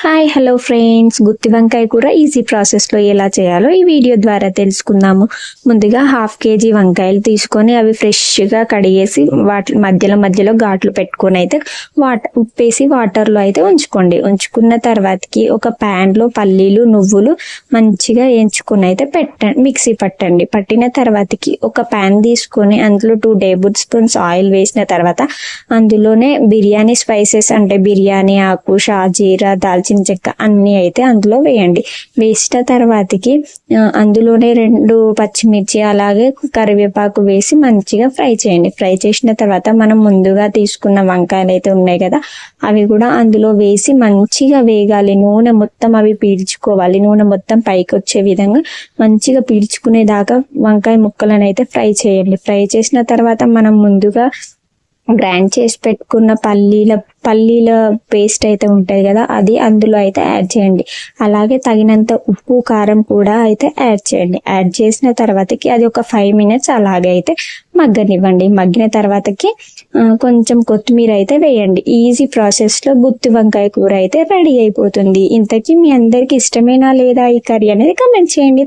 Hi hello friends, గుత్తి వంకాయ కూర easy ప్రాసెస్లో ఎలా చేయాలో ఈ వీడియో ద్వారా తెలుసుకుందాము. ముందుగా 1/2 kg వంకాయలు తీసుకొని అవి ఫ్రెష్గా కడిగేసి వాటి మధ్యలో ఘాట్లు పెట్టుకొని అయితే ఉప్పేసి వాటర్లో అయితే ఉంచుకున్న తర్వాతకి ఒక ప్యాన్లో పల్లీలు నువ్వులు మంచిగా వేయించుకొని అయితే మిక్సీ పట్టిన తర్వాతకి ఒక ప్యాన్ తీసుకొని అందులో 2 టేబుల్ స్పూన్స్ ఆయిల్ వేసిన తర్వాత అందులోనే బిర్యానీ స్పైసెస్ అంటే బిర్యానీ ఆకు, షాజీరా, దాల్చిన చెక్క అన్ని అయితే అందులో వేయండి. వేసిన తర్వాతకి అందులోనే 2 పచ్చిమిర్చి అలాగే కరివేపాకు వేసి మంచిగా ఫ్రై చేయండి. ఫ్రై చేసిన తర్వాత మనం ముందుగా తీసుకున్న వంకాయలు అయితే ఉన్నాయి కదా, అవి కూడా అందులో వేసి మంచిగా వేగాలి. నూనె మొత్తం అవి పీల్చుకోవాలి. నూనె మొత్తం పైకి వచ్చే విధంగా మంచిగా పీల్చుకునేదాకా వంకాయ ముక్కలను అయితే ఫ్రై చేయండి. ఫ్రై చేసిన తర్వాత మనం ముందుగా గ్రైండ్ చేసి పెట్టుకున్న పల్లీల పేస్ట్ అయితే ఉంటుంది కదా, అది అందులో అయితే యాడ్ చేయండి. అలాగే తగినంత ఉప్పు కారం కూడా అయితే యాడ్ చేయండి. యాడ్ చేసిన తర్వాతకి అది ఒక 5 minutes అలాగే అయితే మగ్గనివ్వండి. మగ్గిన తర్వాతకి కొంచెం కొత్తిమీర అయితే వేయండి. ఈజీ ప్రాసెస్లో గుత్తి వంకాయ కూర అయితే రెడీ అయిపోతుంది. ఇంతకీ మీ అందరికి ఇష్టమేనా లేదా ఈ కర్రీ అనేది కమెంట్ చేయండి.